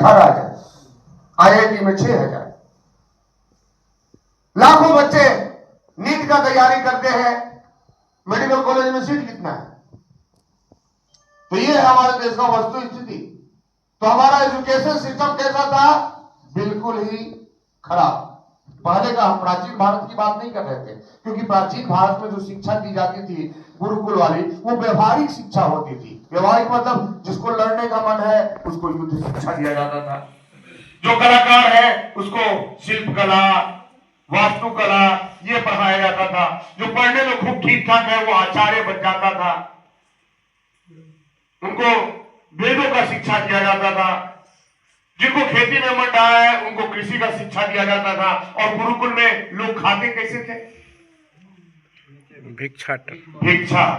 घर आ जाए। IIT में 6,000, लाखों बच्चे नीट का तैयारी करते हैं, मेडिकल कॉलेज में सीट कितना है? तो ये है हमारे देश का वस्तु स्थिति। तो हमारा एजुकेशन सिस्टम कैसा था? बिल्कुल ही खराब। पहले का, हम प्राचीन भारत की बात नहीं कर रहे थे, क्योंकि प्राचीन भारत में जो शिक्षा दी जाती थी गुरुकुल वाली, वो व्यवहारिक शिक्षा होती थी। व्यवहारिक मतलब जिसको लड़ने का मन है उसको युद्ध शिक्षा दिया जाता था, जो कलाकार है उसको शिल्पकला, वास्तुकला ये पढ़ाया जाता था, जो पढ़ने में खूब ठीक ठाक है वो आचार्य बन जाता था, उनको वेदों का शिक्षा दिया जाता था, जिनको खेती में मन रहा है उनको कृषि का शिक्षा दिया जाता था। और गुरुकुल में लोग खाते कैसे थे? भिक्षा,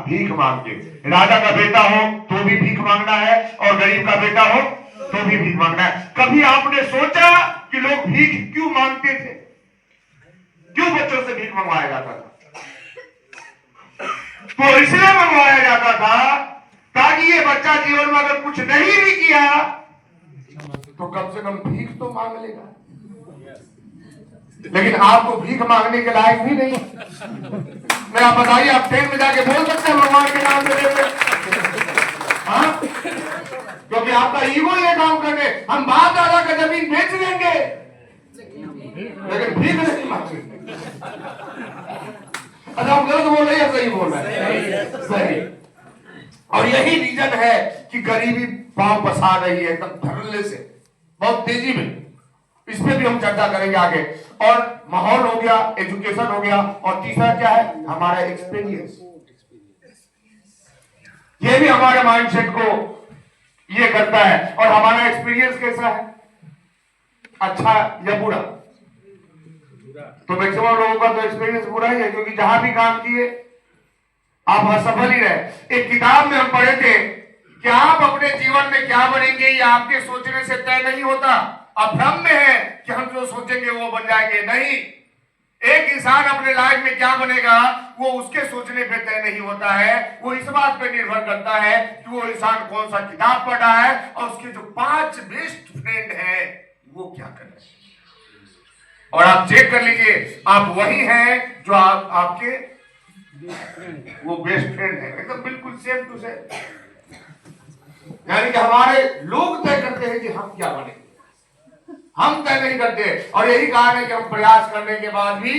भीख मांग के। राजा का बेटा हो तो भी भीख मांगना है, और गरीब का बेटा हो तो भी भीख मांगना है। कभी आपने सोचा कि लोग भीख क्यों मांगते थे? क्यों बच्चों से भीख मंगवाया जाता था? तो इसलिए मंगवाया जाता था ताकि ये बच्चा जीवन में अगर कुछ नहीं भी किया तो कम से कम भीख तो मांग लेगा। लेकिन आप तो भीख मांगने के लायक भी नहीं। मैं आप बताइए, आप ट्रेन में जाके बोल सकते हैं भगवान के नाम से देते? हाँ, क्योंकि आपका ईगो ये काम करने, हम बाप दादा का जमीन बेच देंगे लेकिन भीख नहीं मांगेंगे। अच्छा, आप गलत बोल रहे हैं या सही बोल रहे हैं? सही। और यही रीजन है कि गरीबी पांव पसा रही है एकदम धड़ल्ले से, बहुत तेजी में। इस पे भी हम चर्चा करेंगे आगे। और माहौल हो गया, एजुकेशन हो गया, और तीसरा क्या है? हमारा एक्सपीरियंस। ये भी हमारे माइंडसेट को ये करता है। और हमारा एक्सपीरियंस कैसा है, अच्छा या बुरा? तो मैक्सिमम लोगों का तो एक्सपीरियंस बुरा ही है, क्योंकि जहां भी काम किए आप असफल ही रहे। एक किताब में हम पढ़े थे कि आप अपने जीवन में क्या बनेंगे ये आपके सोचने से तय नहीं होता। आप भ्रम में है कि हम जो सोचेंगे वो बन जाएंगे। नहीं, एक इंसान अपने लाइफ में क्या बनेगा वो उसके सोचने पे तय नहीं होता है। वो इस बात पे निर्भर करता है कि वो इंसान कौन सा किताब पढ़ रहा है और उसके जो 5 बेस्ट फ्रेंड है वो क्या कर रहे हैं। और आप चेक कर लीजिए, आप वही हैं जो आपके वो बेस्ट फ्रेंड है, एकदम बिल्कुल सेम टू सेम। यानी कि हमारे लोग तय करते हैं कि हम क्या बने, हम तय नहीं करते। और यही कारण है कि हम प्रयास करने के बाद भी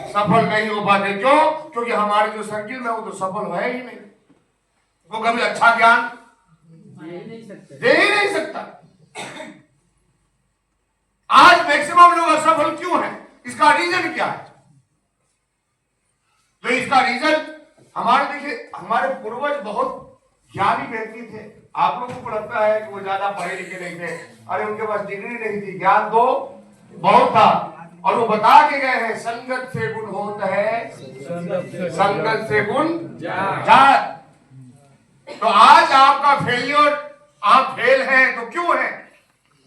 सफल नहीं हो पाते। क्यों? क्योंकि हमारे जो सर्किल में वो तो सफल है ही नहीं, वो कभी अच्छा ज्ञान दे ही नहीं सकता। आज मैक्सिमम लोग असफल क्यों हैं? इसका रीजन क्या है? तो इसका रीजन हमारे, देखिए, हमारे पूर्वज बहुत ज्ञानी व्यक्ति थे। आप लोगों को लगता है कि वो ज्यादा पढ़े लिखे नहीं थे। अरे उनके पास डिग्री नहीं थी, ज्ञान तो बहुत था। और वो बता के गए हैं, संगत से गुण होता है, संगत से गुण जात। तो आज आपका फेलियर, आप फेल हैं तो क्यों है?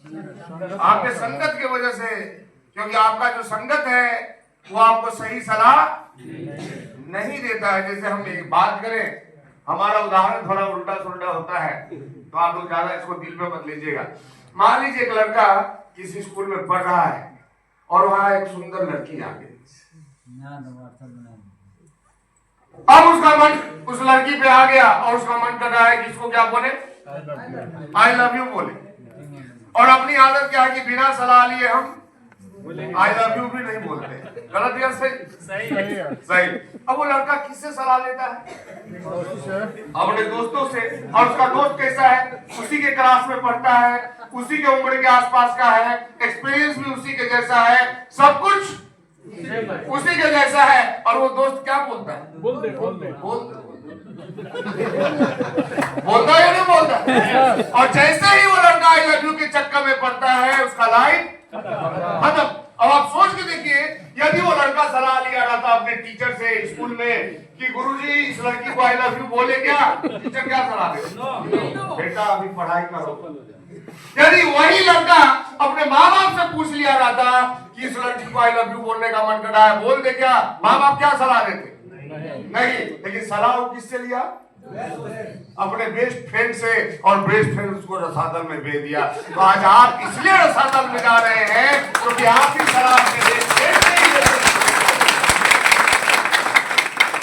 आपके संगत की वजह से। क्योंकि आपका जो संगत है वो आपको सही सलाह नहीं देता है। जैसे हम एक बात करें, हमारा उदाहरण थोड़ा उल्टा सुल्टा होता है तो आप लोग ज्यादा इसको दिल पे मत लीजिएगा। मान लीजिए एक लड़का किसी स्कूल में पढ़ रहा है और वहां एक सुंदर लड़की आ गई। अब उसका मन उस लड़की पे आ गया और उसका मन कर रहा है कि इसको क्या बोले, आई लव यू बोले। और अपनी आदत क्या है कि बिना सलाह लिए हम आई लव यू भी नहीं बोलते। गलत या सही? सही। अब वो लड़का किससे सलाह लेता है? अपने दोस्तों से। और उसका दोस्त कैसा है? उसी के क्लास में पढ़ता है, उसी के उम्र के आसपास का है, एक्सपीरियंस भी उसी के जैसा है, सब कुछ उसी के जैसा है। और वो दोस्त क्या बोलता है? बोलता है या नहीं बोलता? और जैसे ही वो लड़का आई लव यू के चक्कर में पड़ता है उसका लाइफ खत्म। अब आप सोच के देखिए, यदि वो लड़का सलाह लिया रहता अपने टीचर से स्कूल में कि गुरुजी इस लड़की को आई लव यू बोले क्या, टीचर क्या सलाह दे? बेटा अभी पढ़ाई करो। यदि वही लड़का अपने माँ बाप से पूछ लिया रहता कि इस लड़की को आई लव यू बोलने का मन कर रहा है, बोल दे क्या, माँ बाप क्या सलाह देते? नहीं। लेकिन सलाह वो किससे लिया? अपने बेस्ट फ्रेंड से, और बेस्ट फ्रेंड उसको रसातल में भेज दिया। तो आज आप इसलिए रसातल में जा रहे हैं क्योंकि आप ही सलाह के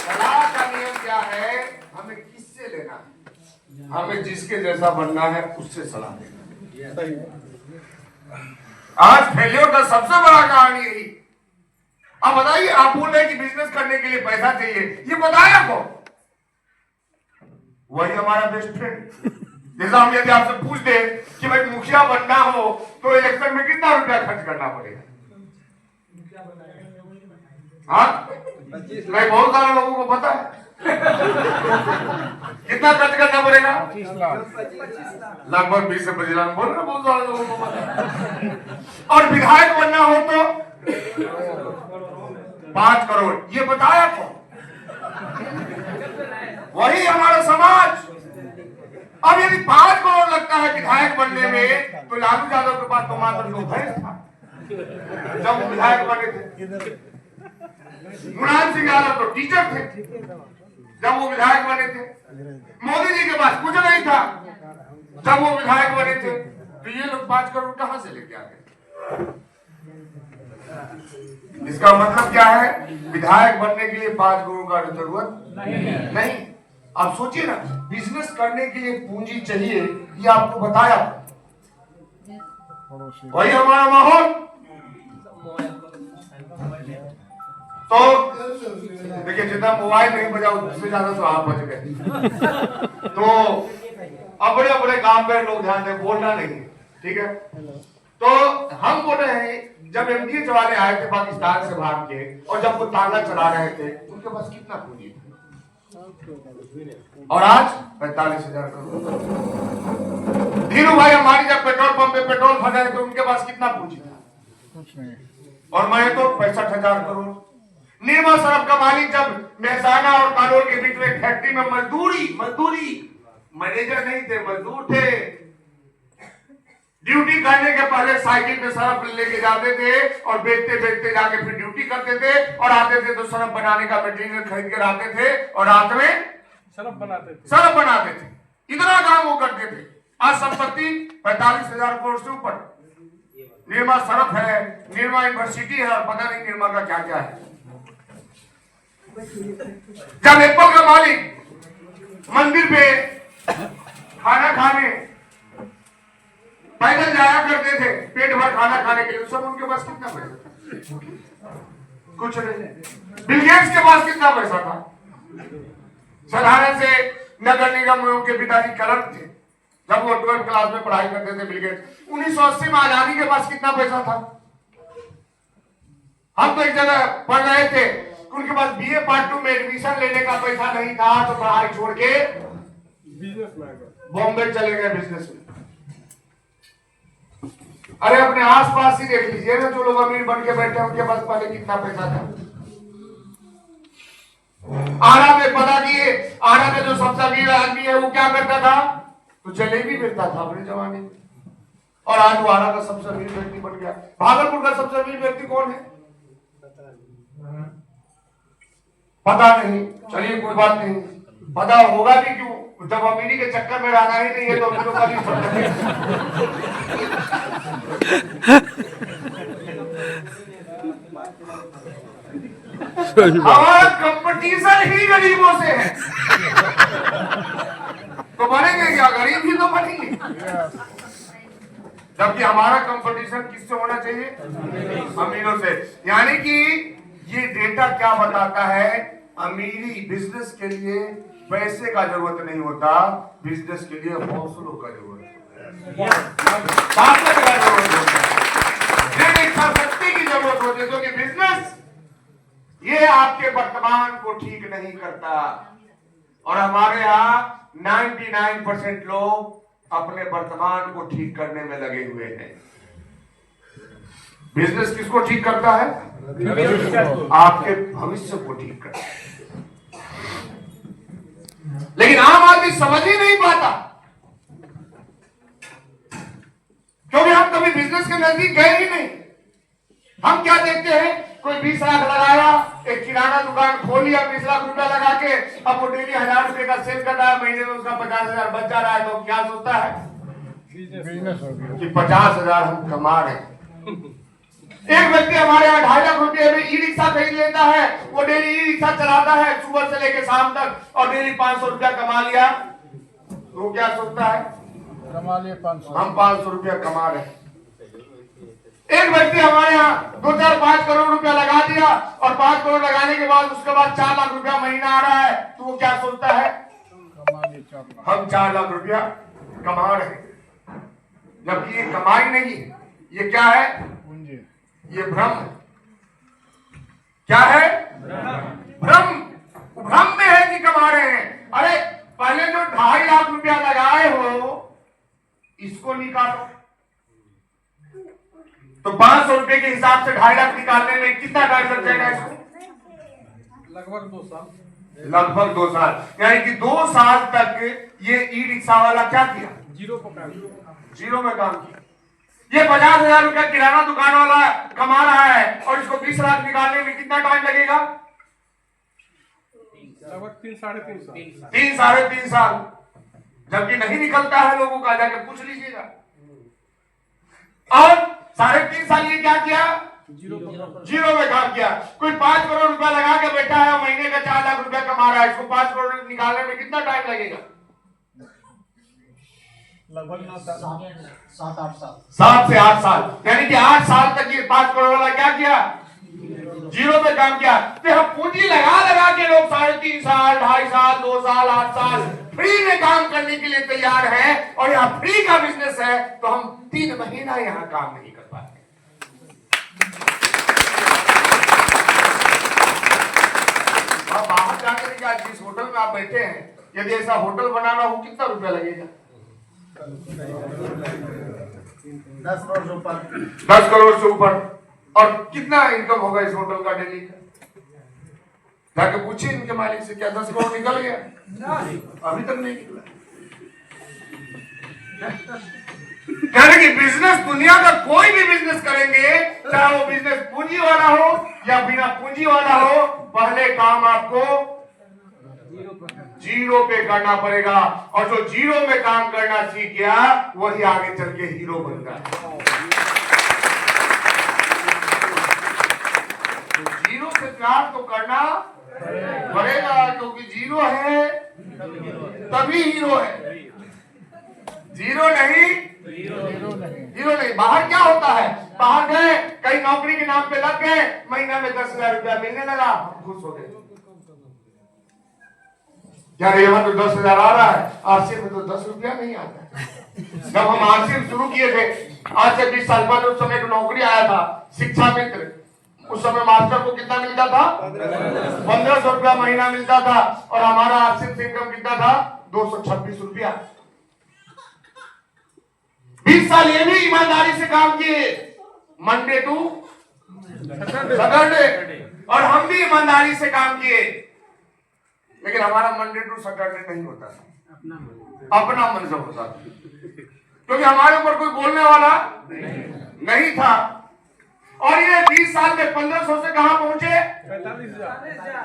सलाह का नियम क्या है? हमें किससे लेना है? हमें जिसके जैसा बनना है उससे सलाह देना। आज फेलियर का सबसे बड़ा कारण यही। अब बताइए, आप बोल रहे हैं कि बिजनेस करने के लिए पैसा चाहिए, ये बताया कौन? वही हमारा बेस्ट फ्रेंड। जैसा हम यदि आपसे पूछ दे कि भाई मुखिया बनना हो तो इलेक्शन में कितना रुपया खर्च करना पड़ेगा? हाँ, नहीं, बहुत सारे लोगों को पता है। कितना खर्च करना पड़ेगा? 25 लाख, लगभग 20 से 25 लाख बोल रहे, बहुत सारे लोगों को पता है। और विधायक बनना हो तो 5 करोड़, ये बताया कौन? वही हमारा समाज। अब यदि 5 करोड़ लगता है विधायक बनने में, तो लालू यादव के पास तो मात्र 2 भैंस था जब वो विधायक बने थे। मुलायम सिंह यादव तो टीचर थे जब वो विधायक बने थे। मोदी जी के पास कुछ नहीं था जब वो विधायक बने थे। तो ये लोग 5 करोड़ कहां से लेके आ गए? इसका मतलब क्या है? विधायक बनने के लिए 5 करोड़ का जरूरत नहीं। आप सोचिए ना, बिजनेस करने के लिए पूंजी चाहिए, ये आपको बताया। वही हमारा माहौल। तो देखिए, जितना मोबाइल नहीं बजा उससे ज्यादा तो आप बच गए। तो अब बड़े बड़े काम पे लोग ध्यान दें, बोलना नहीं, ठीक है? तो हम बोल रहे हैं, जब एमडीएच वाले आए थे पाकिस्तान से भाग के, और जब वो ताला चला रहे थे, उनके पास कितना पूंजी था? और आज 45,000 करोड़। धीरू भाई अंबानी जब पेट्रोल पंप पे पेट्रोल भराए थे, उनके पास कितना पूंजी था? और मैं तो 65,000 करोड़। निर्मा सरफ का मालिक जब मेहसाना और कानूर के बीच में फैक्ट्री में मजदूरी मैनेजर नहीं थे, मजदूर थे। ड्यूटी करने के पहले साइकिल पे सरफ लेके जाते थे और बेचते जाके फिर ड्यूटी करते थे, और आते थे तो सरफ बनाने का मटेरियल खरीद कर आते थे और रात में सरफ बनाते थे। इतना काम वो करते थे। आज संपत्ति 45,000 करोड़ से ऊपर। निर्मा सरफ है, निर्मा यूनिवर्सिटी है, और पता नहीं निर्मा का क्या क्या है। जब एप्पल का मालिक मंदिर पे खाना खाने पैदल जाया करते थे पेट भर खाना खाने के लिए, उस समय उनके पास कितना पैसा? कुछ नहीं। बिल गेट्स के पास कितना पैसा था? साधारण से नगर निगम में उनके पिताजी क्लर्क थे जब वो 12वीं क्लास में पढ़ाई करते थे। बिल गेट्स 1980 में आजादी के पास कितना पैसा था? हम तो एक जगह पढ़ रहे थे, उनके पास बीए पार्ट 2 में एडमिशन लेने का पैसा नहीं था, तो पढ़ाई छोड़ के बॉम्बे चले गए बिजनेस में। अरे अपने आसपास ही देख लीजिए ना, जो लोग अमीर बन के बैठे हैं उनके पास पहले कितना पैसा था। आरा में पता किए, आरा में जो सबसे अमीर आदमी है वो क्या करता था? तो जलेबी बेचता था अपने जमाने में, और आज वो आरा का सबसे अमीर व्यक्ति बन गया। भागलपुर का सबसे अमीर व्यक्ति कौन है? पता नहीं। चलिए कोई बात नहीं, पता होगा भी क्यों? जब अमीरी के चक्कर में रहना ही नहीं है तो अमीरों का भी हमारा कंपटीशन ही गरीबों से है। तो बनेंगे क्या? गरीब ही तो बनेंगे। जबकि हमारा कंपटीशन किससे होना चाहिए? अमीरों से। यानी कि ये डेटा क्या बताता है? अमीरी बिजनेस के लिए पैसे का जरूरत नहीं होता, बिजनेस के लिए हौसलों का जरूरत होता है, इच्छा शक्ति की जरूरत होती है। क्योंकि बिजनेस ये आपके वर्तमान को ठीक नहीं करता, और हमारे यहाँ 99% लोग अपने वर्तमान को ठीक करने में लगे हुए हैं। बिजनेस किसको ठीक करता है? आपके भविष्य को ठीक करता है। लेकिन आम आदमी समझ ही नहीं पाता, क्योंकि हम कभी बिजनेस के नजदीक गए ही नहीं। हम क्या देखते हैं? कोई 20 लाख लगाया, एक किराना दुकान खोल लिया 20 लाख रुपया लगा के, अब वो डेली 1000 रुपए का सेल कर रहा है, महीने में उसका 50,000 बच जा रहा है, तो क्या सोचता है कि 50,000 हम कमा रहे हैं। एक व्यक्ति हमारे यहाँ 2.5 लाख रुपए में ई रिक्शा खरीद लेता है, वो डेली ई रिक्शा चलाता है सुबह से लेकर शाम तक, और डेली 500 रुपया कमा लिया, तो क्या सोचता है कमा लिए 500, हम 500 रुपया कमा रहे हैं। एक व्यक्ति हमारे यहाँ 2-4-5 करोड़ रुपया लगा दिया, और 5 करोड़ लगाने के बाद उसके बाद 4 लाख रुपया महीना आ रहा है, तो वो क्या सोचता है कमा लिए 4 लाख। हम 4 लाख रुपया कमा रहे हैं, जबकि ये कमाई नहीं, ये क्या है, पूंजी। ये भ्रम है। क्या है भ्रम। भ्रम में है कि कमा रहे हैं। अरे पहले जो 2.5 लाख रुपया लगाए हो इसको निकालो, तो 500 रुपए के हिसाब से 2.5 लाख निकालने में कितना टाइम लग जाएगा इसको? लगभग 2 साल। लगभग 2 साल। यानी कि 2 साल तक ये ई रिक्शा वाला क्या किया? जीरो में काम किया। ये 50,000 रुपया किराना दुकान वाला कमा रहा है, और इसको 20 लाख निकालने में कितना टाइम लगेगा? लगभग 3-3.5 साल। 3-3.5 साल। जबकि नहीं निकलता है लोगों का, जाके पूछ लीजिएगा। और 3.5 साल ये क्या किया? जीरो में काम किया। कोई 5 करोड़ रुपया लगा के बैठा है, महीने का 4 लाख रुपया कमा रहा है, इसको 5 करोड़ निकालने में कितना टाइम लगेगा? लगभग 7-8 साल। 7 से 8 साल। यानी कि 8 साल तक ये 5 करोड़ वाला क्या किया? जीरो पे काम किया। तो हम पूंजी लगा लगा के लोग 3.5 साल, 2.5 साल, 2 साल, 8 साल फ्री में काम करने के लिए तैयार है, और यहाँ फ्री का बिजनेस है, तो हम 3 महीना यहाँ काम नहीं कर पाते। बाहर जाकर के जिस होटल में आप बैठे हैं, यदि ऐसा होटल बनाना हो कितना रुपया लगेगा? 10 करोड़ से ऊपर। 10 करोड़ से ऊपर। और कितना इनकम होगा इस होटल का डेली का? जाके पूछिए इनके मालिक से, क्या 10 करोड़ निकल गया? अभी तक नहीं निकला। कहने की बिजनेस, दुनिया का कोई भी बिजनेस करेंगे, चाहे वो बिजनेस पूंजी वाला हो या बिना पूंजी वाला हो, पहले काम आपको जीरो पे करना पड़ेगा, और जो जीरो में काम करना सीख गया वही आगे चल के हीरो बनता है। तो जीरो से प्यार तो करना पड़ेगा, क्योंकि जीरो है तभी हीरो है। जीरो नहीं, जीरो नहीं। बाहर क्या होता है? बाहर गए, कहीं नौकरी के नाम पे लग गए, महीना में 10,000 रुपया मिलने लगा, खुश हो गए। यार यहाँ तो 10,000 आ रहा है, आरसी में तो 10 रुपया नहीं आता है। जब हम आरसी शुरू किए थे आज से 20 साल पहले, उस समय एक नौकरी आया था शिक्षा मित्र। उस समय मास्टर को कितना मिलता था? 1500 रुपया महीना मिलता था, और हमारा आरसी इनकम कितना था? 226 रुपया। 20 साल ये भी ईमानदारी से काम किए, मंडे टू सैटरडे, और हम भी ईमानदारी से काम किए, लेकिन हमारा मंडे टू सैटरडे नहीं होता था, अपना मनसब होता था, क्योंकि हमारे ऊपर कोई बोलने वाला नहीं था। और ये 20 साल में 1500 से कहां पहुंचे?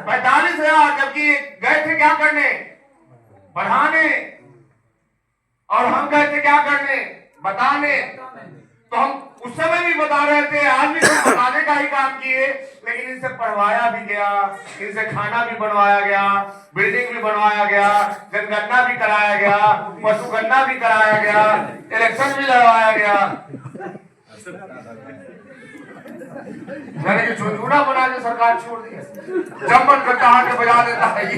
45,000। जबकि गए थे क्या करने? बढ़ाने। और हम गए थे क्या करने? बताने। तो हम उस समय भी बता रहे थे, आज भी हम बताने का ही काम किए, लेकिन इनसे पढ़वाया भी गया, इनसे खाना भी बनवाया गया, बिल्डिंग भी बनवाया गया, जनगणना भी कराया गया, पशुगणना भी कराया गया, इलेक्शन भी लड़वाया गया। यानी कि झुंझुना बना के सरकार छोड़ दी है। जब मन करता है कि बजा देता है, ये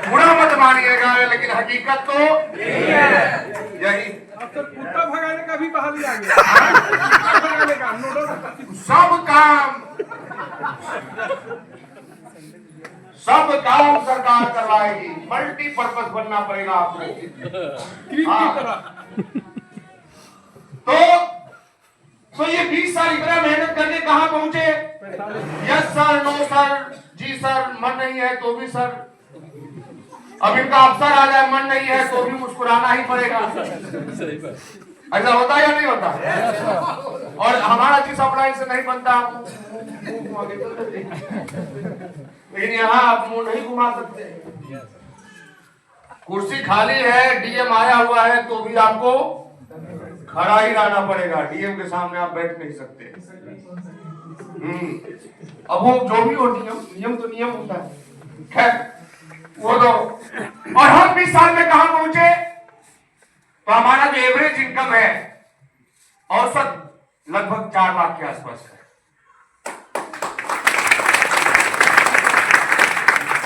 बुरा मत मानिएगा, लेकिन हकीकत तो यही। कुत्ता भगाने का भी बहाली आ गया। सब काम सरकार करवाएगी। मल्टीपर्पज बनना पड़ेगा आपको। तो ये 20 साल इतना मेहनत करके कहां पहुंचे? यस सर, नो सर, जी सर, मन नहीं है तो भी सर। अब इनका अफसर आ जाए, मन नहीं है तो भी मुस्कुराना ही पड़ेगा। ऐसा होता है या नहीं होता? और हमारा जिस अप्लायंस से नहीं बनता, घुमा के चल देते हैं। लेकिन यहाँ आप मुंह नहीं घुमा सकते। कुर्सी खाली है, डीएम आया हुआ है, तो भी आपको खड़ा ही रहना पड़ेगा। डीएम के सामने आप बैठ नहीं सकते। अब वो जो भी हो, नियम तो नियम होता है। खैर वो तो। और हम 20 साल में कहां पहुंचे? तो हमारा जो एवरेज इनकम है औसत लगभग 4 लाख के आसपास है।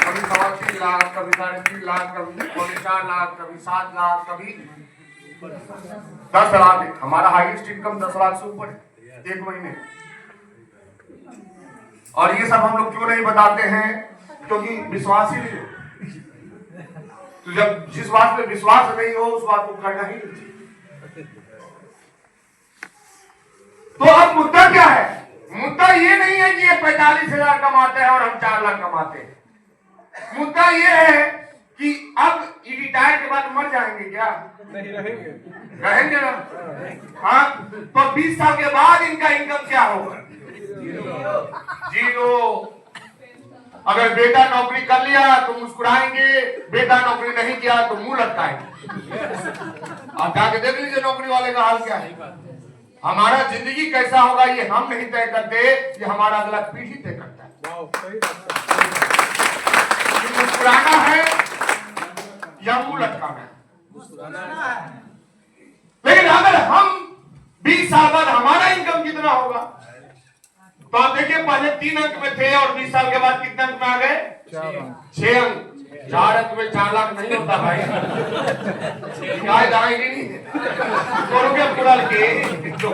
कभी 3.25 लाख, कभी 3.5 लाख, कभी 4 लाख, कभी 7 लाख, कभी 10 लाख। हमारा हाईएस्ट इनकम 10 लाख से ऊपर है एक महीने। और ये सब हम लोग क्यों नहीं बताते हैं? क्योंकि विश्वास ही नहीं हो। तो जब जिस बात पे विश्वास नहीं हो उस बात को करना ही नहीं चाहिए। तो अब मुद्दा क्या है? मुद्दा ये नहीं है कि ये 45,000 कमाते हैं और हम 4 लाख कमाते हैं। मुद्दा ये है कि अब रिटायर के बाद मर जाएंगे क्या? नहीं रहेंगे। रहेंगे ना। हाँ, तो 20 साल के बाद इनका इनकम क्या होगा? जीरो। अगर बेटा नौकरी कर लिया तो मुस्कुराएंगे, बेटा नौकरी नहीं किया तो मुंह लटकाएंगे। आप जाके देख लीजिए नौकरी वाले का हाल क्या है। हमारा जिंदगी कैसा होगा ये हम नहीं तय करते, ये हमारा अगला पीढ़ी तय करता है। मुस्कुराना है या मुंह लटकाना है? लेकिन अगर हम 20 साल बाद हमारा इनकम कितना होगा? तो आप देखिए, पहले 3 अंक में थे और 20 साल के बाद कितने अंक में आ गए? 6 अंक। 4 अंक में 4 लाख नहीं होता भाई। गाय दाएंगे नहीं के पूरा के 2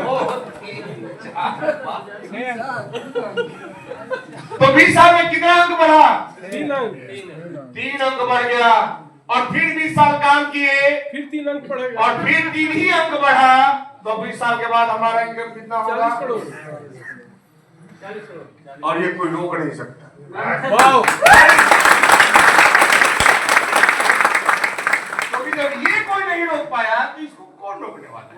तो 20 साल में कितना अंक बढ़ा? 3 अंक बढ़ गया। और फिर 20 साल काम किए, फिर 3 अंक बढ़ेगा और फिर 3 ही अंक बढ़ा। तो 20 साल के बाद हमारा इनकम कितना होगा? 40 करोड़। और ये कोई रोक नहीं सकता। क्योंकि जब ये कोई नहीं रोक पाया तो इसको कौन रोकने वाला है?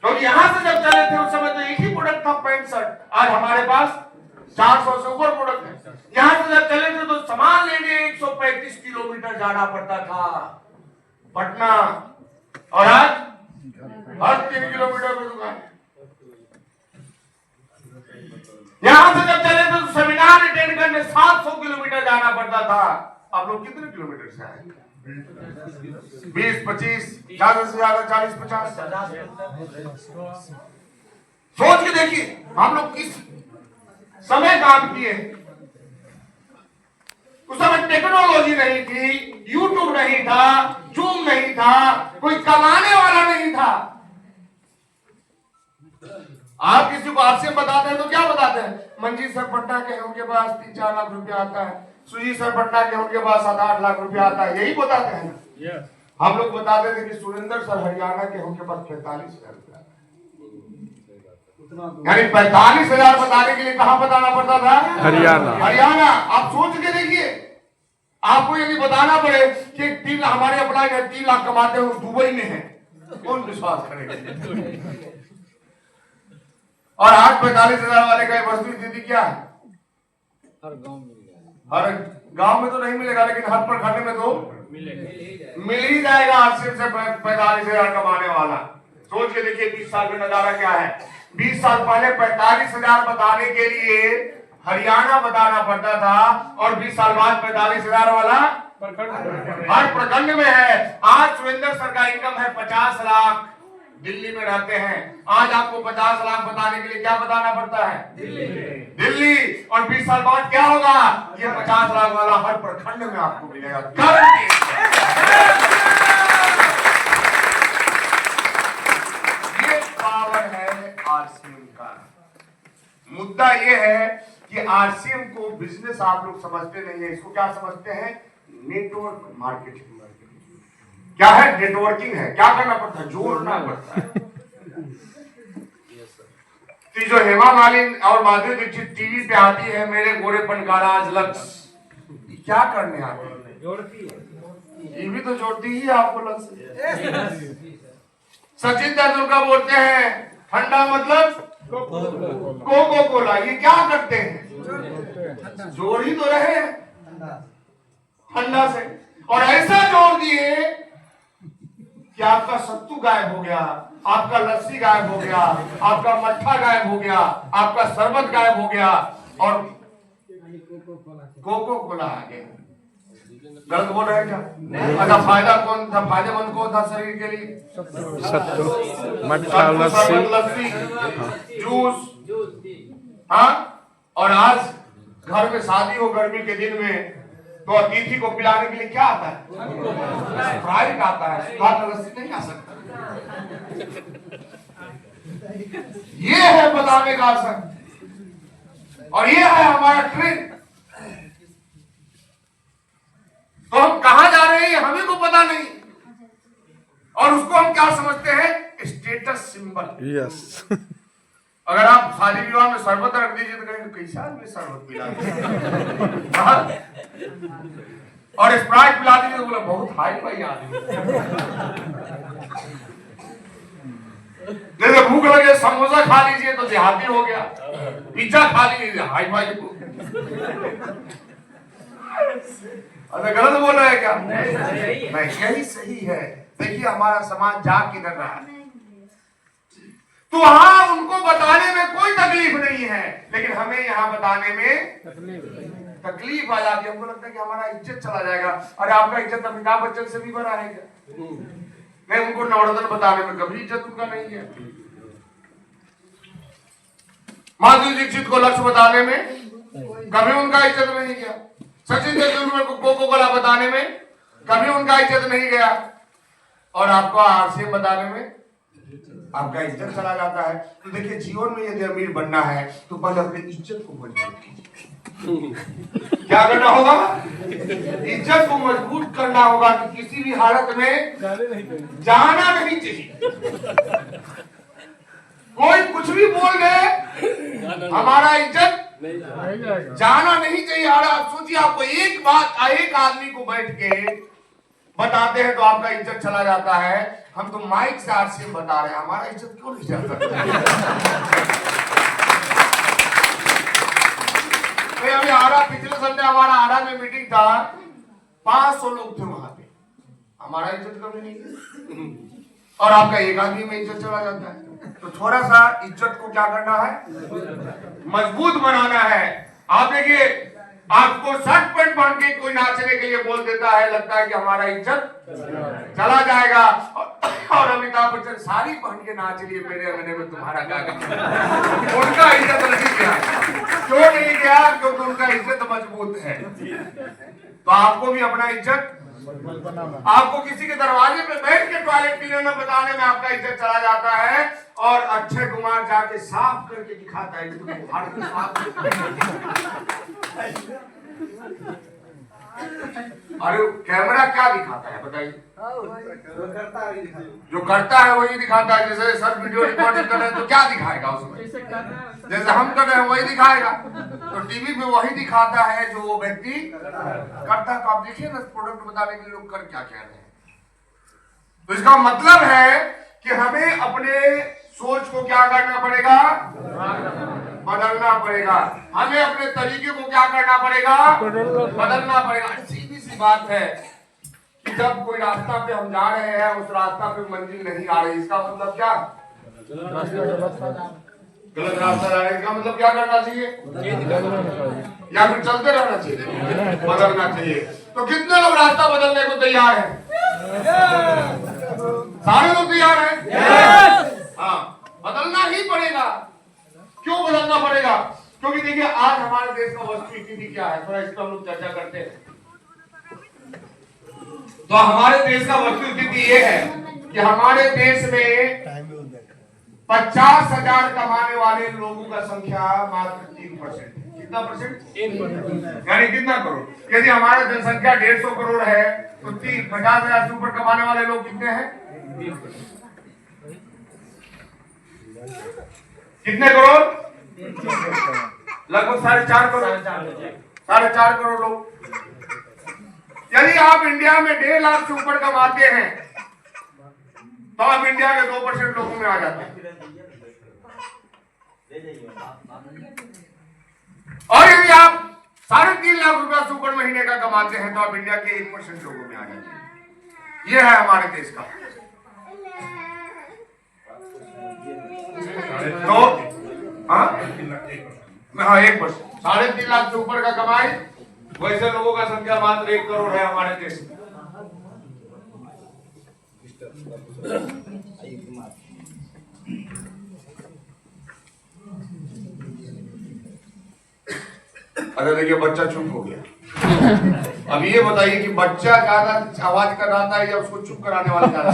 क्योंकि यहां से जब चले थे उस समय तो एक ही प्रोडक्ट था, पैंट शर्ट। आज हमारे पास 400 से ऊपर प्रोडक्ट है। यहां से जब चले थे तो सामान लेने 135 किलोमीटर जाना पड़ता था पटना, और आज हर 3 किलोमीटर में दुकान। यहां से जब चले थे तो सेमिनार अटेंड करने 700 किलोमीटर जाना पड़ता था। आप लोग कितने किलोमीटर से आए? 20, 25, ज्यादा से ज्यादा 40, 50। सोच के देखिए हम लोग किस समय काम किए। उस समय टेक्नोलॉजी नहीं थी, यूट्यूब नहीं था, जूम नहीं था, कोई कमाने वाला नहीं था। आप किसी को आरसीएम बताते हैं तो क्या बताते हैं? मंजीत सर पटना के हैं, उनके पास 3-4 लाख रुपया आता है। सुजीत सर पटना के, उनके पास 7-8 लाख रुपया आता है। यही बताते हैं ना। हम लोग बताते थे कि सुरेंद्र सर हरियाणा के, उनके पास 45,000 रुपया आता है। यानी 45,000 बताने के लिए कहां बताना पड़ता था? हरियाणा। आप सोच के देखिए, आपको यदि बताना पड़े कि हमारे अपना 3 लाख कमाते हैं, दुबई में है, कौन विश्वास करेगा? और आज 45,000 वाले का वस्तु स्थिति क्या है? हर गांव में तो नहीं मिलेगा, लेकिन हर प्रखंड में तो मिल ही जाएगा। 80 से 45,000 कमाने वाला। सोच के देखिए 20 साल में नजारा क्या है। 20 साल पहले 45,000 बताने के लिए हरियाणा बताना पड़ता था, और 20 साल बाद 45,000 वाला हर प्रखंड में है। आज सुरेंद्र सर का इनकम है 50 लाख, दिल्ली में रहते हैं। आज आपको 50 लाख बताने के लिए क्या बताना पड़ता है? दिल्ली। और 20 साल बाद क्या होगा? ये 50 लाख वाला हर प्रखंड में आपको मिलेगा, गारंटी। ये पावर है आरसीएम का। मुद्दा ये है कि आरसीएम को बिजनेस आप लोग समझते नहीं है। इसको क्या समझते हैं? Network marketing. क्या है? नेटवर्किंग है। क्या करना पड़ता है? जोड़ना पड़ता है। तो जो हेमा मालिनी और माधुरी दीक्षित टीवी पे आती है, मेरे गोरेपन का राज लक्ष्य, क्या करने आती है? जोड़ती है। ये भी तो जोड़ती ही आपको लक्ष्य। सचिन तेंदुलकर बोलते हैं ठंडा मतलब कोको कोला, ये क्या करते हैं? जोड़ ही तो रहे हैं ठंडा से, और ऐसा जोड़ दिए कि आपका सत्तू गायब हो गया, आपका लस्सी गायब हो गया, आपका मट्ठा गायब हो गया, आपका शरबत गायब हो गया, और कोको कोला आ गया। गलत बोल रहे हैं क्या? अच्छा, फायदा कौन था, फायदेमंद कौन था शरीर के लिए? सत्तू, मट्ठा, लस्सी, जूस। हाँ, और आज घर में शादी हो गर्मी के दिन में, तो अतिथि को पिलाने के लिए क्या आता है? स्प्राइट आता है, स्वाद लस्सी नहीं आ सकता। ये है बताने का असर, और ये है हमारा ट्रेंड। तो हम कहां जा रहे हैं हमें को पता नहीं, और उसको हम क्या समझते हैं? Status symbol. यस। अगर आप शादी विवाह में शरबत रख दीजिए तो कहेंगे कैसा आदमी शरबत पिला हाँ? और स्प्राइट पिला दीजिए तो बोला बहुत हाई फाई आदमी। जैसे भूख लगे समोसा खा लीजिए तो देहाती हो गया, पिज्जा खा लीजिए हाई फाई। अच्छा, गलत बोल रहे हैं क्या? नहीं, यही सही है। देखिए हमारा समाज जा किधर रहा है। तो वहां उनको बताने में कोई तकलीफ नहीं है, लेकिन हमें यहाँ बताने में तकलीफ आ जाती है। हमको लगता है कि हमारा इज्जत चला जाएगा। अरे आपका इज्जत अमिताभ बच्चन से भी बड़ा है क्या? नहीं, उनको नवरत्न बताने में कभी इज्जत उनका नहीं है। माधुरी दीक्षित को लक्ष्य बताने में कभी उनका इज्जत नहीं गया। सचिन तेंदुलकर को कोको कोला बताने में कभी उनका इज्जत नहीं गया, और आपको आरसीएम बताने में आपका इज्जत चला जाता है। तो देखिए, जीवन में यदि अमीर बनना है तो पहले अपनी इज्जत को मजबूत कीजिए। क्या करना होगा? इज्जत को मजबूत करना होगा कि किसी भी हालत में जाना नहीं चाहिए। कोई कुछ भी बोल दे, हमारा इज्जत जाना नहीं चाहिए। और आप सोचिए, आपको एक बात एक आदमी को बैठ के बताते हैं तो आपका इज्जत चला जाता है। हम तो माइक से आरसीएम बता रहे हैं, हमारा इज्जत क्यों नहीं जाता? अभी आरा, पिछले संडे हमारा आरा में मीटिंग था, 500 लोग थे वहां पे, हमारा इज्जत कभी नहीं। और आपका एक आदमी में इज्जत चला जाता है। तो थोड़ा सा इज्जत को क्या करना है? मजबूत बनाना है। आप देखिए, आपको शर्ट पैंट पहन के कोई नाचने के लिए बोल देता है, लगता है कि हमारा इज्जत चला जाएगा। और अमिताभ बच्चन साड़ी पहन के नाच लिए, मेरे महीने में तुम्हारा क्या काम? उनका इज्जत नहीं गया। क्यों नहीं गया? क्योंकि उनका इज्जत मजबूत है। तो आपको भी अपना इज्जत, आपको किसी के दरवाजे पे बैठ के टॉयलेट क्लीनर में बताने में आपका इज्जत चला जाता है, और अक्षय कुमार जाके साफ करके दिखाता है कि अरे कैमरा क्या दिखाता है बताइए? जो करता है वही दिखाता है। जैसे सर वीडियो रिकॉर्डिंग कर रहे हैं तो क्या दिखाएगा उसमें? जैसे हम कर रहे हैं वही दिखाएगा। तो टीवी पे वही दिखाता है जो वो व्यक्ति करता है। तो आप देखिए ना, प्रोडक्ट बताने के लिए लोग कर क्या कह रहे हैं। तो इसका मतलब है कि हमें अपने सोच को क्या करना पड़ेगा? बदलना पड़ेगा। हमें अपने तरीके को क्या करना पड़ेगा? बदलना पड़ेगा। सीधी सी बात है कि जब कोई रास्ता पे हम जा रहे हैं, उस रास्ता पे मंजिल नहीं आ रही, इसका मतलब क्या? गलत रास्ता जा रहा है, इसका मतलब क्या करना चाहिए? या फिर चलते रहना चाहिए? बदलना चाहिए। तो कितने लोग रास्ता बदलने को तैयार हैं? सारे लोग तैयार हैं। हाँ, बदलना ही पड़ेगा। क्यों बदलना पड़ेगा? क्योंकि देखिए, आज हमारे देश का वस्तु स्थिति क्या है, थोड़ा इस पर हम लोग चर्चा करते हैं। तो हमारे देश का वस्तु स्थिति ये है कि हमारे देश में 50,000 कमाने वाले लोगों का संख्या मात्र 3%। कितना परसेंट? यानी कितना करोड़? यदि हमारा जनसंख्या 150 करोड़ है तो 50,000 से ऊपर कमाने वाले लोग कितने हैं? कितने करोड़? लगभग 4.5 करोड़। 4.5 करोड़ लोग। यदि आप इंडिया में 1.5 लाख से ऊपर कमाते हैं तो आप इंडिया के 2% लोगों में आ जाते हैं। और यदि आप 3.5 लाख रुपया सुपर महीने का कमाते हैं तो आप इंडिया के 1% लोगों में आ जाते हैं। ये है हमारे देश का। तो हाँ 1%, 3.5 लाख से ऊपर का कमाई, वैसे लोगों का संख्या मात्र 1 करोड़ है हमारे देश में। अच्छा देखिए, बच्चा चुप हो गया। अब ये बताइए कि बच्चा ज्यादा आवाज कर रहा था या उसको चुप कराने वाला ज्यादा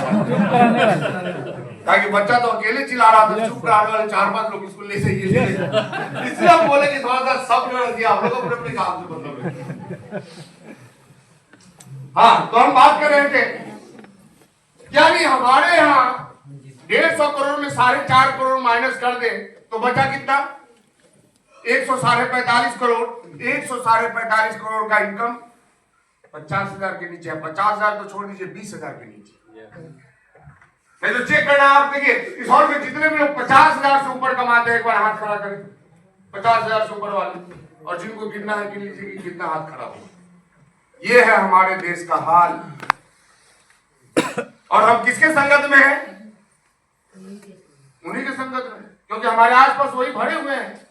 ताकि बच्चा तो अकेले चिल्ला रहा था, चुप कराने वाले 4-5 लोग स्कूल ले से इसलिए हम बोले कि थोड़ा सा सब दिया आप लोग अपने अपने काम से मतलब। हाँ, तो हम बात कर रहे थे यानी हमारे यहाँ 150 करोड़ में 4.5 करोड़ माइनस कर दे तो बचा कितना? 145 करोड़। 145 करोड़ का इनकम 50,000 के नीचे है। 50,000 तो छोड़ दीजिए, 20,000 के नीचे। नहीं तो चेक करना आप, देखिए इस हॉल में जितने भी लोग 50,000 से ऊपर कमाते हैं एक बार हाथ खड़ा करें। 50,000 से ऊपर वाले, और जिनको गिनना है गिन लीजिए कि कितना हाथ खड़ा हो। ये है हमारे देश का हाल। और हम किसके संगत में हैं? उन्हीं के संगत में, क्योंकि हमारे आसपास वही भरे हुए हैं।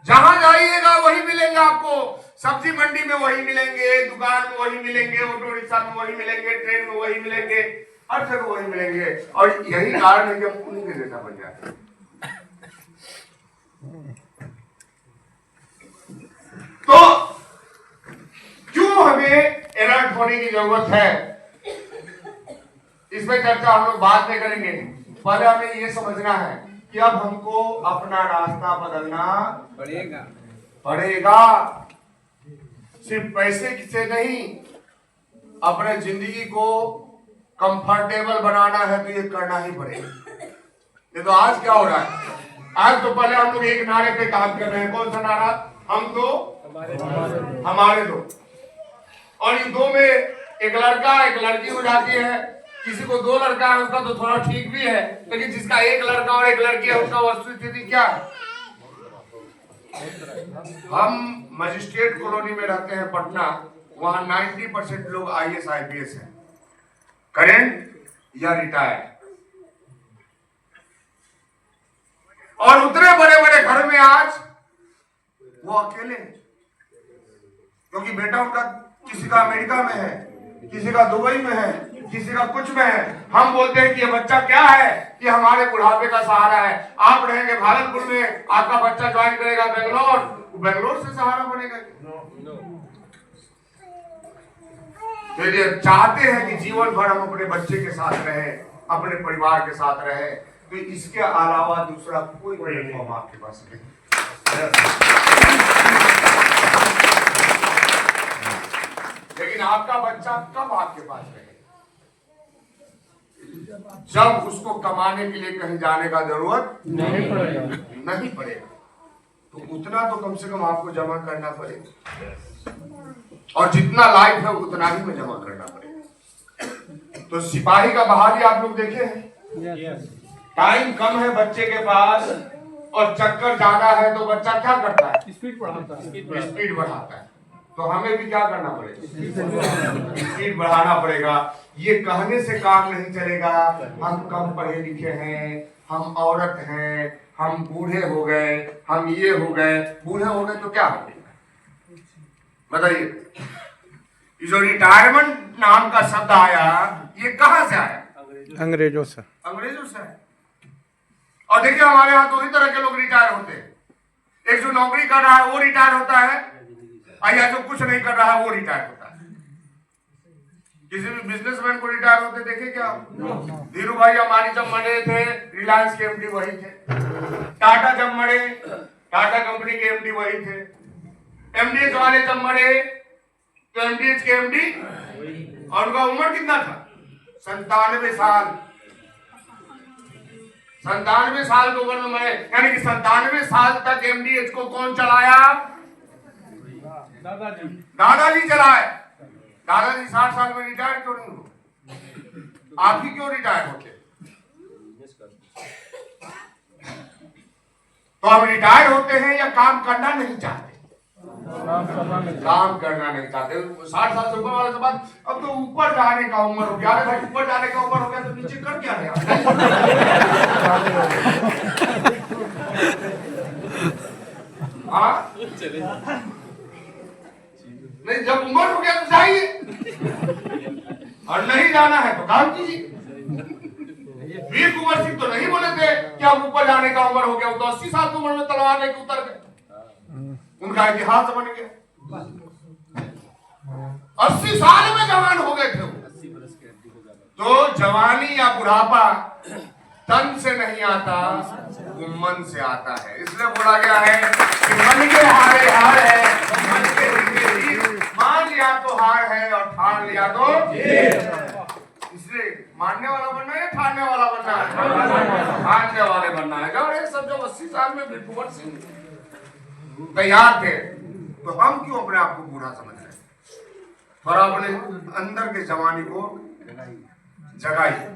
जहां जाइएगा वही मिलेंगे आपको। सब्जी मंडी में वही मिलेंगे, दुकान में वही मिलेंगे, ऑटो रिक्शा में वही मिलेंगे, ट्रेन में वही मिलेंगे, हर जगह वही मिलेंगे। और यही कारण है कि हम उन्हीं के जैसा बन जाते हैं। तो क्यों हमें अलर्ट होने की जरूरत है, इसमें चर्चा हम लोग बाद में करेंगे। पहले हमें ये समझना है कि अब हमको अपना रास्ता बदलना पड़ेगा। सिर्फ पैसे से नहीं, अपने जिंदगी को कंफर्टेबल बनाना है तो ये करना ही पड़ेगा। ये तो आज क्या हो रहा है? आज तो पहले हम लोग एक नारे पे काम कर रहे हैं। कौन सा नारा? हम तो हमारे दो। और इन दो में एक लड़का एक लड़की हो जाती है। किसी को 2 लड़का है उसका तो थोड़ा ठीक भी है, लेकिन जिसका एक लड़का और एक लड़की है उसका वस्तुस्थिति क्या है? हम मजिस्ट्रेट कॉलोनी में रहते हैं पटना, वहां 90% लोग IAS IPS हैं, करेंट या रिटायर्ड। और उतने बड़े बड़े घर में आज वो अकेले, क्योंकि बेटा उनका किसी का अमेरिका में है, किसी का दुबई में है, किसी का कुछ में है। हम बोलते हैं कि ये बच्चा क्या है, ये हमारे बुढ़ापे का सहारा है। आप रहेंगे भागलपुर में, आपका बच्चा ज्वाइन करेगा बेंगलोर, बेंगलोर से सहारा बनेगा। तो ये चाहते हैं कि जीवन भर हम अपने बच्चे के साथ रहे, अपने परिवार के साथ रहे, तो इसके अलावा दूसरा कोई प्लेटफॉर्म आपके पास नहीं। लेकिन आपका बच्चा कब आपके पास रहेगा? जब उसको कमाने के लिए कहीं जाने का जरूरत नहीं पड़ेगा। तो उतना तो कम से कम आपको जमा करना पड़ेगा, और जितना लाइफ है उतना ही में जमा करना पड़ेगा। तो सिपाही का बहाली आप लोग देखे हैं। टाइम कम है बच्चे के पास और चक्कर ज्यादा है, तो बच्चा क्या करता है? स्पीड बढ़ाता है। तो हमें भी क्या करना पड़ेगा? स्पीड बढ़ाना पड़ेगा। ये कहने से काम नहीं चलेगा। हम कम पढ़े लिखे हैं, हम औरत हैं, हम बूढ़े हो गए, हम ये हो गए। बूढ़े हो गए तो क्या हो गया बताइए? ये जो रिटायरमेंट नाम का शब्द आया, ये कहां से आया? अंग्रेजों से। अंग्रेजों से। और देखिए हमारे यहाँ 2 ही तरह के लोग रिटायर होते हैं। एक जो नौकरी कर रहा है वो रिटायर होता है, या जो कुछ नहीं कर रहा है वो रिटायर होता है। किसी भी बिजनेसमैन को रिटायर होते देखे क्या? धीरू भाई अंबानी जब मरे थे, रिलायंस के MD वही थे। टाटा जब मरे, टाटा कंपनी के MD वही थे। MDH वाले जब मरे तो MDH के MD, और उनका उम्र कितना था? 97 साल। 97 साल की उम्र में मरे, यानी कि 97 साल तक MDH को कौन चलाया? दादाजी चलाए। दादाजी 60 साल में रिटायर क्यों नहीं हो? आप ही क्यों रिटायर होते? तो हम रिटायर होते हैं या काम करना नहीं चाहते? काम करना नहीं चाहते। 60 साल से ऊपर वाले के बाद अब तो ऊपर जाने का उम्र हो गया। अरे भाई ऊपर जाने का उम्र हो गया तो नीचे कर क्या रहे? हाँ नहीं, जब उम्र हो गया तो जाइए, और नहीं जाना है तो काम कीजिए। वीर कुंवर सिंह तो नहीं बोले थे कि अब ऊपर जाने का उम्र हो गया, वो तो 80 साल की उम्र में तलवार लेके उतर गए। उनका इतिहास बन गया। 80 साल में जवान हो गए थे। तो जवानी या बुढ़ापा तन से नहीं आता, वो मन से आता है। इसलिए बोला गया है कि मन के हारे हार है, मन के जीत। मान लिया तो हार है और ठान लिया तो जीत। इसलिए मानने वाला बनना है या ठानने वाला बनना है? ठानने वाले बनना है। जब सब जब 80 साल में वीर कुंवर सिंह तैयार थे तो हम क्यों अपने आप को बुरा समझ रहे? थोड़ा अपने अंदर के जवानी को जगाइए।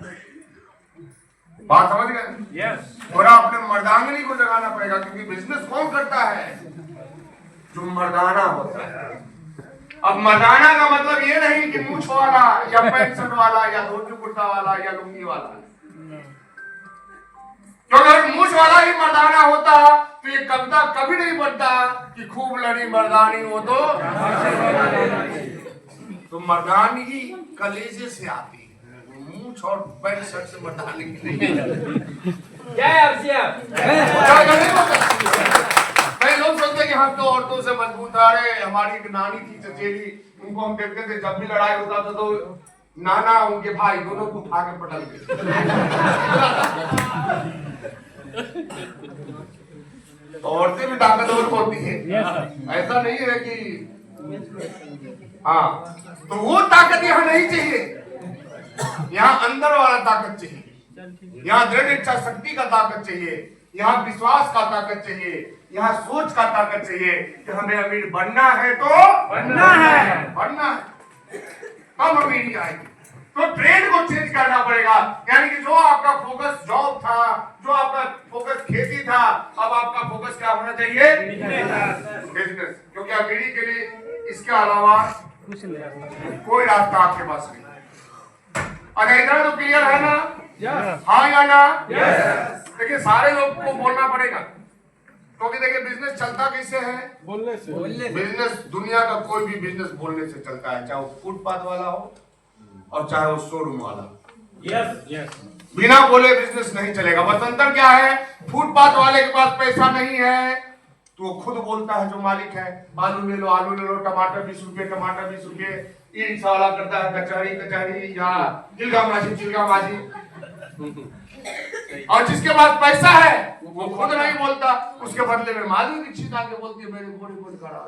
बात समझ गए? यस। थोड़ा अपने मर्दांगनी को जगाना पड़ेगा, क्योंकि बिजनेस कौन करता है? जो मर्दाना होता है। अब मर्दाना का मतलब ये नहीं कि मूंछ वाला या पैंट शर्ट वाला या धोती कुर्ता वाला या लुंगी वाला। तो अगर मूंछ वाला ही मर्दाना होता तो ये कविता कभी नहीं बनता कि खूब लड़ी मर्दानी हो तो मर्दानगी कलेजे से आती है, मूंछ और पैंट शर्ट से मर्दानगी नहीं। कई लोग सोचते कि हम तो औरतों से मजबूत आ रहे। हमारी एक नानी थी चचेरी, उनको हम देखते थे जब भी लड़ाई होता था तो नाना उनके भाई दोनों को उठा के पटक तो औरतें भी ताकतवर होती है। ऐसा नहीं है कि हाँ, तो वो ताकत यहाँ नहीं चाहिए। यहाँ अंदर वाला ताकत चाहिए, यहाँ दृढ़ इच्छा शक्ति का ताकत चाहिए, यहाँ विश्वास का ताकत चाहिए, यहाँ सोच का ताकत चाहिए कि हमें अमीर बनना है तो बनना है तब अमीरी आएगी। तो ट्रेंड को चेंज करना पड़ेगा। यानी कि जो आपका फोकस जॉब था, जो आपका फोकस खेती था, अब आपका फोकस क्या होना चाहिए? बिजनेस। क्योंकि अमीरी के लिए इसके अलावा कोई रास्ता आपके पास नहीं। अच्छा इतना तो क्लियर है ना? हाँ या ना? देखिए सारे लोग को बोलना पड़ेगा, क्योंकि देखिए बिजनेस चलता कैसे है? बोलने से। बिजनेस, दुनिया का कोई भी बिजनेस बोलने से चलता है, चाहे वो फुटपाथ वाला हो और चाहे वो शोरूम वाला। यस। बिना बोले बिजनेस नहीं चलेगा। बस अंतर क्या है? फुटपाथ वाले के पास पैसा नहीं है तो वो खुद बोलता है, जो मालिक है, आलू ले लो, टमाटर 20 रुपए, टमाटर 20 रुपए। ई रिक्शा वाला करता है कचहरी या चिलगा माजी। और जिसके पास पैसा है वो खुद नहीं बोलता, उसके बदले में माधुरी दीक्षित आके बोलती है मेरे बोली खड़ा।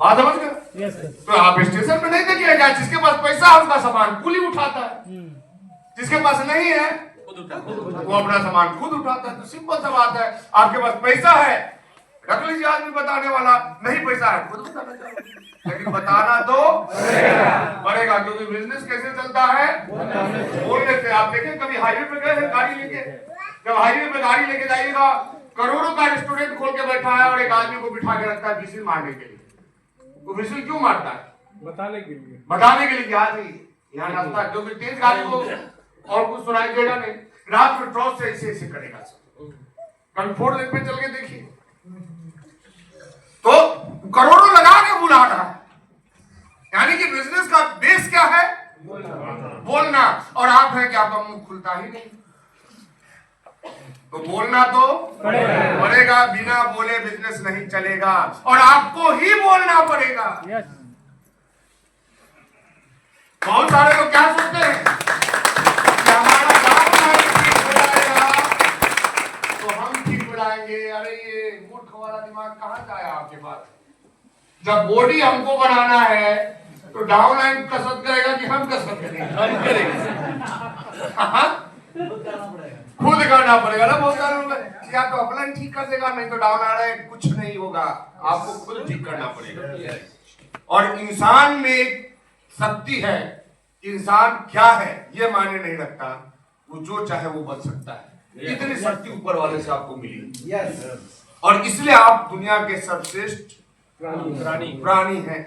बात समझ गए? तो आप स्टेशन पे नहीं देखिएगा, जिसके पास पैसा है उसका सामान कुली उठाता है, जिसके पास नहीं है वो अपना सामान खुद उठाता है। तो सिंपल सा बात है, आपके पास पैसा है, रख लीजिए आदमी बताने वाला, नहीं पैसा है खुद बताना चाहिए, लेकिन बताना तो पड़ेगा। क्योंकि बिजनेस कैसे चलता है? बोलने से। आप देखें कभी हाईवे पे गए गाड़ी लेके, जब हाईवे पे गाड़ी लेके जाइएगा, करोड़ों का रेस्टोरेंट खोल के बैठा है और एक आदमी को बिठा के रखता है विसिल मारने के लिए। वो विसिल क्यों मारता है? बताने के लिए कि आज यहाँ नाश्ता, क्योंकि तेज गाड़ी को और कुछ सुनाई देगा नहीं, रात में ट्रॉस से ऐसे करेगा। कभी 4 लेन पे चल के देखिए, तो करोड़ों लगा के बुला रहा है। यानी कि बिजनेस का बेस क्या है? बोलना। और आप हैं कि आपका मुंह खुलता ही नहीं, तो बोलना तो पड़ेगा। बिना बोले बिजनेस नहीं चलेगा और आपको ही बोलना पड़ेगा। बहुत सारे लोग क्या सोचते हैं कि हमारा गाँव ठीक हो जाएगा तो हम ठीक हो जाएंगे। अरे ये मूर्ख वाला दिमाग कहाँ जाए आपके पास? जब बॉडी हमको बनाना है तो डाउनलाइन कसरत करेगा कि हम कसरत करेंगे? हम करेंगे। खुद करना पड़ेगा ना। बहुत सारे लोग या तो अपना ठीक कर देगा, नहीं तो डाउन आ रहा है, कुछ नहीं होगा, आपको खुद ठीक करना पड़ेगा। और इंसान में एक शक्ति है, इंसान क्या है ये मायने नहीं रखता, वो जो चाहे वो बन सकता है। इतनी शक्ति ऊपर वाले से आपको मिली यस और इसलिए आप दुनिया के सर्वश्रेष्ठ प्राणी प्राणी हैं।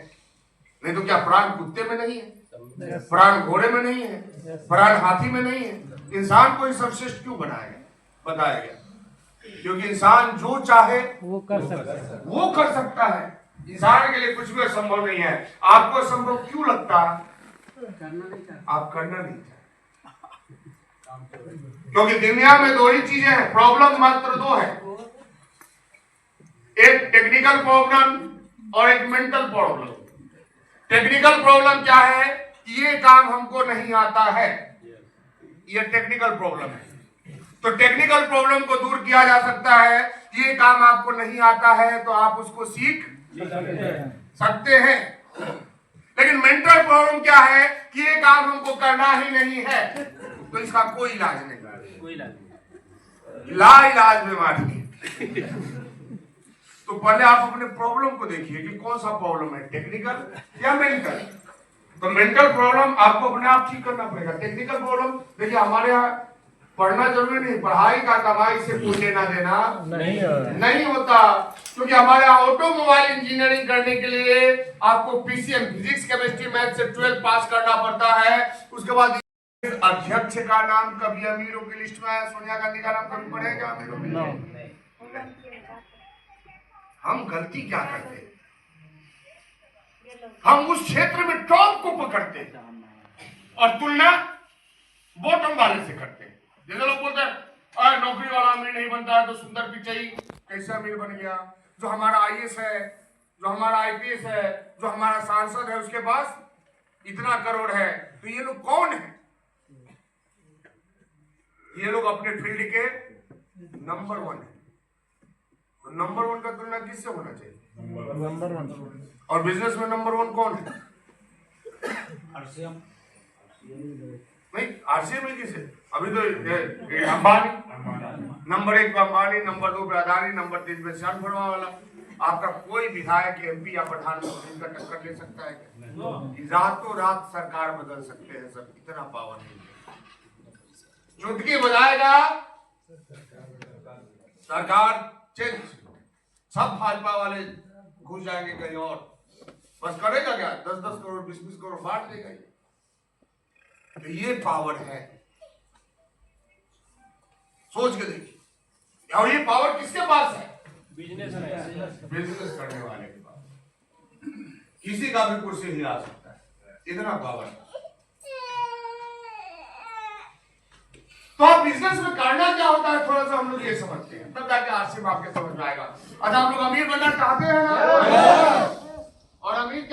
नहीं तो क्या प्राण कुत्ते में नहीं है, प्राण घोड़े में नहीं है, प्राण हाथी में नहीं है? इंसान को ही सर्वश्रेष्ठ क्यों बनाया गया, बताया गया? क्योंकि इंसान जो चाहे वो कर सकता है। इंसान के लिए कुछ भी असंभव नहीं है। आपको असंभव क्यों लगता है? आप करना नहीं चाहते, क्योंकि दुनिया में दो ही चीजें हैं, प्रॉब्लम मात्र दो है, एक टेक्निकल प्रॉब्लम और एक मेंटल प्रॉब्लम। टेक्निकल प्रॉब्लम क्या है? ये काम हमको नहीं आता है, ये टेक्निकल प्रॉब्लम है। तो टेक्निकल प्रॉब्लम को दूर किया जा सकता है। ये काम आपको नहीं आता है तो आप उसको सीख सकते हैं। लेकिन मेंटल प्रॉब्लम क्या है कि ये काम हमको करना ही नहीं है, तो इसका कोई इलाज नहीं, लाइलाज बीमारी। तो पहले आप अपने प्रॉब्लम को देखिए कि कौन सा प्रॉब्लम है, टेक्निकल या मेंटल। तो मेंटल प्रॉब्लम आपको अपने आप ठीक करना पड़ेगा। टेक्निकल प्रॉब्लम देखिए, हमारे यहाँ पढ़ना जरूरी नहीं, पढ़ाई का कमाई से कोई लेना देना नहीं होता, क्योंकि हमारे यहाँ ऑटोमोबाइल इंजीनियरिंग करने के लिए आपको पीसीएम फिजिक्स केमिस्ट्री मैथ से 12 पास करना पड़ता है। उसके बाद अध्यक्ष का नाम कभी अमीरों की लिस्ट में आया, सोनिया गांधी का नाम कभी पढ़ेगा अमीरों की लिस्ट? हम गलती क्या करते हैं? हम उस क्षेत्र में टॉप को पकड़ते हैं और तुलना बॉटम वाले से करते हैं। जैसे लोग बोलते हैं नौकरी वाला अमीर नहीं बनता है तो सुंदर पिचाई कैसे अमीर बन गया? जो हमारा आईएएस है, जो हमारा आईपीएस है, जो हमारा सांसद है, उसके पास इतना करोड़ है, तो ये लोग कौन है? ये लोग अपने फील्ड के नंबर 1 है। तो नंबर 1 का तुलना किससे होना चाहिए? नंबर 1। और बिजनेस में नंबर 1 कौन है? नहीं, आरसीएम में किसे? अभी तो अंबानी नंबर 1 पे, अंबानी नंबर 2 पे अदानी, नंबर 3 पे श्याम फरमा वाला। आपका कोई विधायक, एमपी या प्रधानमंत्री का टक्कर ले सकता है? रातों रात सरकार बदल सकते हैं सब, इतना पावर नहीं है। चुटकी बजाएगा सरकार चेंज, सब भाजपा वाले घुस जाएंगे कहीं और, बस करेगा क्या? 10-10 करोड़ 20-20 करोड़ बांट देगा। तो ये पावर है, सोच के देखिए। और ये पावर किसके पास है? बिजनेस करने वाले के पास। किसी का भी कुर्सी हिला सकता है, इतना पावर है। तो आप बिजनेस में करना क्या होता है, थोड़ा सा हम लोग ये समझते हैं, तब जाके आरसीएम आपके समझ में आएगा। अच्छा, आप लोग अमीर बनना चाहते हैं ना? और अमीर